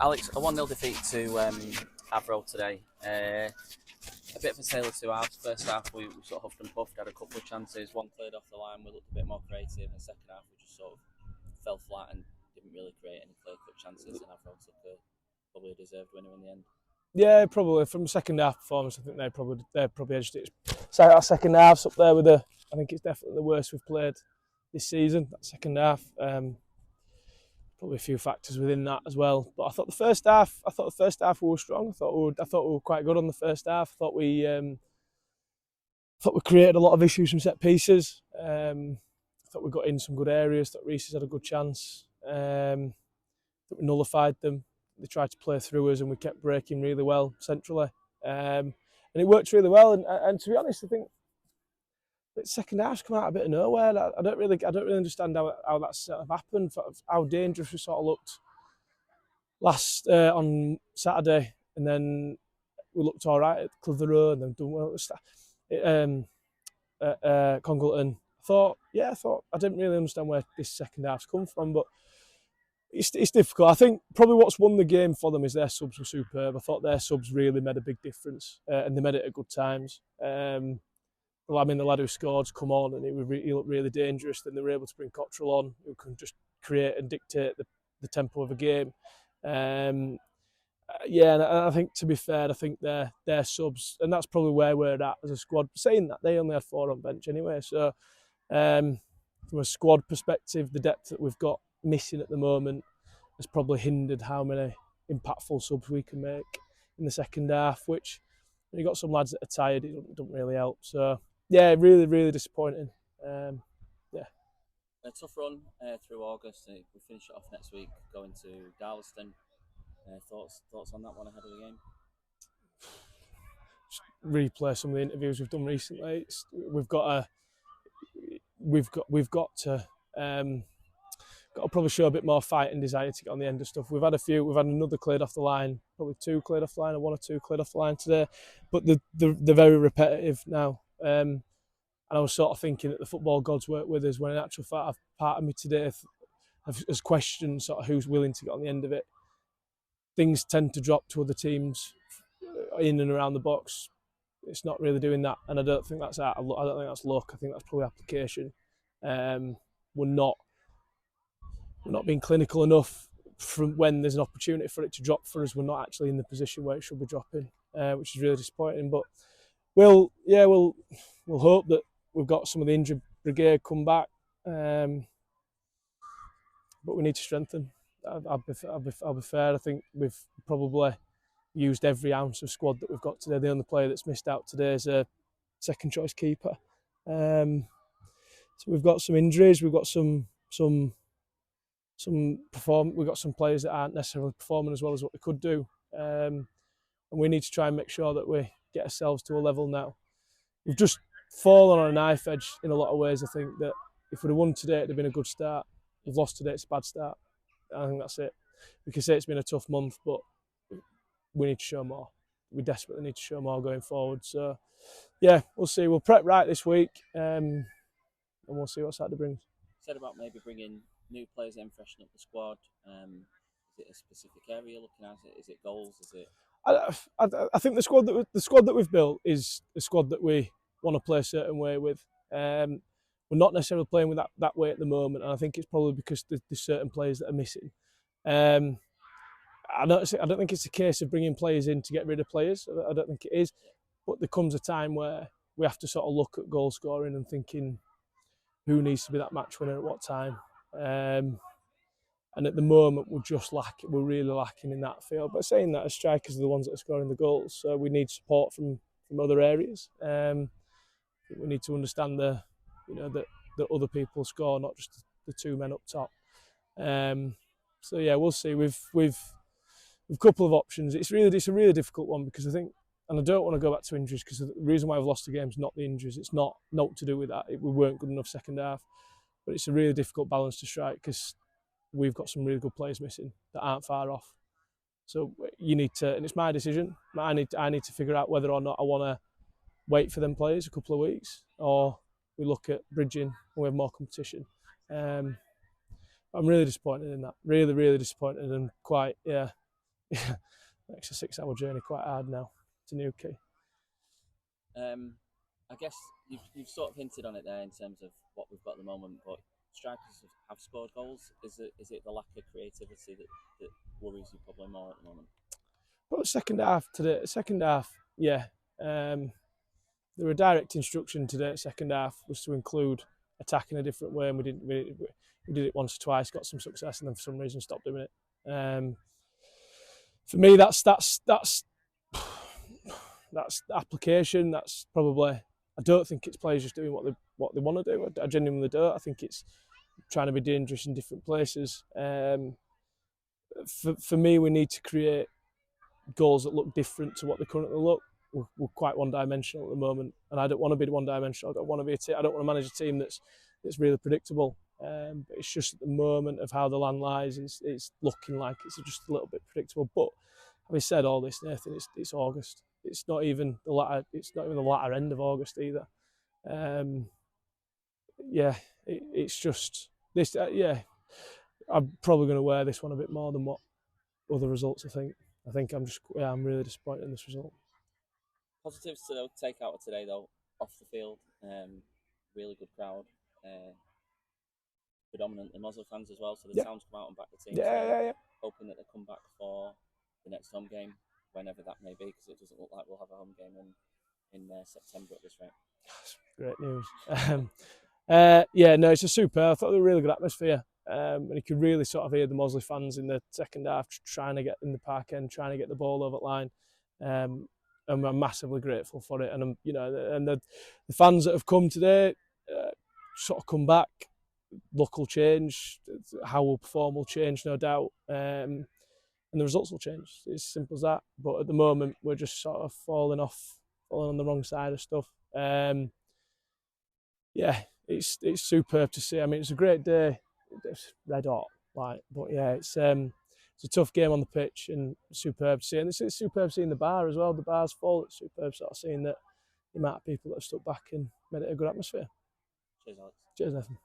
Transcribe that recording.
Alex, a 1-0 defeat to Avro today. A bit of a tale of two halves. First half, we sort of huffed and puffed, had a couple of chances. One cleared off the line, we looked a bit more creative. And second half, we just sort of fell flat and didn't really create any clear-cut chances. And Avro took probably a deserved winner in the end. Yeah, probably from second half performance, I think they probably edged it. So our second half's up there with I think it's definitely the worst we've played this season. That second half, probably a few factors within that as well. But I thought the first half we were strong. I thought we were quite good on the first half. I thought we created a lot of issues from set pieces. I thought we got in some good areas. Thought Reese's had a good chance. That we nullified them. They tried to play through us, and we kept breaking really well centrally, and it worked really well. And to be honest, I think the second half's come out a bit of nowhere. I don't really understand how that sort of happened. How dangerous we sort of looked last on Saturday, and then we looked all right at Clitheroe, and then done well at Congleton. I didn't really understand where this second half's come from, but it's difficult. I think probably what's won the game for them is their subs were superb. I thought their subs really made a big difference, and they made it at good times. The lad who scored's come on, and he looked really dangerous. Then they were able to bring Cottrell on, who can just create and dictate the tempo of a game. And I think, to be fair, I think their subs, and that's probably where we're at as a squad. Saying that, they only had 4 on bench anyway. So from a squad perspective, the depth that we've got missing at the moment has probably hindered how many impactful subs we can make in the second half, which when you've got some lads that are tired, it doesn't really help. So yeah, really, really disappointing. A tough run through August. We finish it off next week, going to Darlaston. Thoughts on that one ahead of the game? Just replay some of the interviews we've done recently. We've got to probably show a bit more fight and desire to get on the end of stuff. We've had another cleared off the line, probably 2 cleared off the line, or 1 or 2 cleared off the line today, but they're very repetitive now. And I was sort of thinking that the football gods work with us, when in actual fact, part of me today has questioned sort of who's willing to get on the end of it. Things tend to drop to other teams in and around the box. It's not really doing that, and I don't think that's luck. I think that's probably application. We're not being clinical enough from when there's an opportunity for it to drop for us. We're not actually in the position where it should be dropping, which is really disappointing. But we'll hope that we've got some of the injured brigade come back, but we need to strengthen. I'll be fair. I think we've probably used every ounce of squad that we've got today. The only player that's missed out today is a second choice keeper. So we've got some injuries. We've got some we've got some players that aren't necessarily performing as well as what they could do, and we need to try and make sure that we get ourselves to a level now. We've just fallen on a knife edge in a lot of ways. I think that if we'd have won today, it'd have been a good start. We've lost today, it's a bad start. I think that's it. We can say it's been a tough month, but we need to show more. We desperately need to show more going forward. So yeah, we'll see. We'll prep right this week, and we'll see what Saturday brings. Said about maybe bringing new players in, freshen up the squad. Is it a specific area you're looking at? Is it goals? Is it? I think the squad that we've built is a squad that we want to play a certain way with. We're not necessarily playing with that way at the moment, and I think it's probably because there's certain players that are missing. I don't think it's a case of bringing players in to get rid of players. I don't think it is, but there comes a time where we have to sort of look at goal scoring and thinking who needs to be that match winner at what time. And at the moment, we're really lacking in that field. But saying that, as strikers are the ones that are scoring the goals, so we need support from other areas. We need to understand that other people score, not just the 2 men up top. So yeah, we'll see. We've a couple of options. It's a really difficult one, because I think, and I don't want to go back to injuries, because the reason why I've lost the game is not the injuries. It's not to do with that. We weren't good enough second half, but it's a really difficult balance to strike, because we've got some really good players missing that aren't far off. So you need to, and it's my decision. I need to figure out whether or not I want to wait for them players a couple of weeks, or we look at bridging and we have more competition. I'm really disappointed in that. Really, really disappointed, and quite yeah, makes a 6-hour journey quite hard now to Newquay. I guess you've sort of hinted on it there in terms of what we've got at the moment, but strikers have scored goals. Is it the lack of creativity that worries you probably more at the moment? But the second half, yeah. There were direct instruction today. Second half was to include attack in a different way, and we didn't. We did it once or twice, got some success, and then for some reason stopped doing it. For me, that's application. That's probably. I don't think it's players just doing what they want to do. I genuinely don't. I think it's trying to be dangerous in different places. For me, we need to create goals that look different to what they currently look. We're quite one-dimensional at the moment, and I don't want to be one-dimensional. I don't want to manage a team that's really predictable. But it's just at the moment of how the land lies, it's looking like it's just a little bit predictable. But having said all this, Nathan, it's August. It's not even the latter. It's not even the latter end of August either. It's just this. I'm probably going to wear this one a bit more than what other results. I think I'm really disappointed in this result. Positives to take out of today though, off the field, really good crowd, predominantly Muslim fans as well. So the town's come out and back the team. Yeah. Hoping that they come back for the next home game, whenever that may be, because it doesn't look like we'll have a home game in September at this rate. Great news. It's a super. I thought they were a really good atmosphere. And you could really sort of hear the Mosley fans in the second half trying to get in the park end, trying to get the ball over the line. And I'm massively grateful for it. And the fans that have come today sort of come back. Luck will change, how we'll perform will change, no doubt. And the results will change. It's as simple as that. But at the moment, we're just sort of falling on the wrong side of stuff. It's superb to see. I mean, it's a great day. It's red hot, but yeah, it's a tough game on the pitch and superb to see. And it's superb seeing the bar as well. The bar's full. It's superb sort of seeing that the amount of people that have stuck back and made it a good atmosphere. Cheers, Alex. Cheers, Nathan.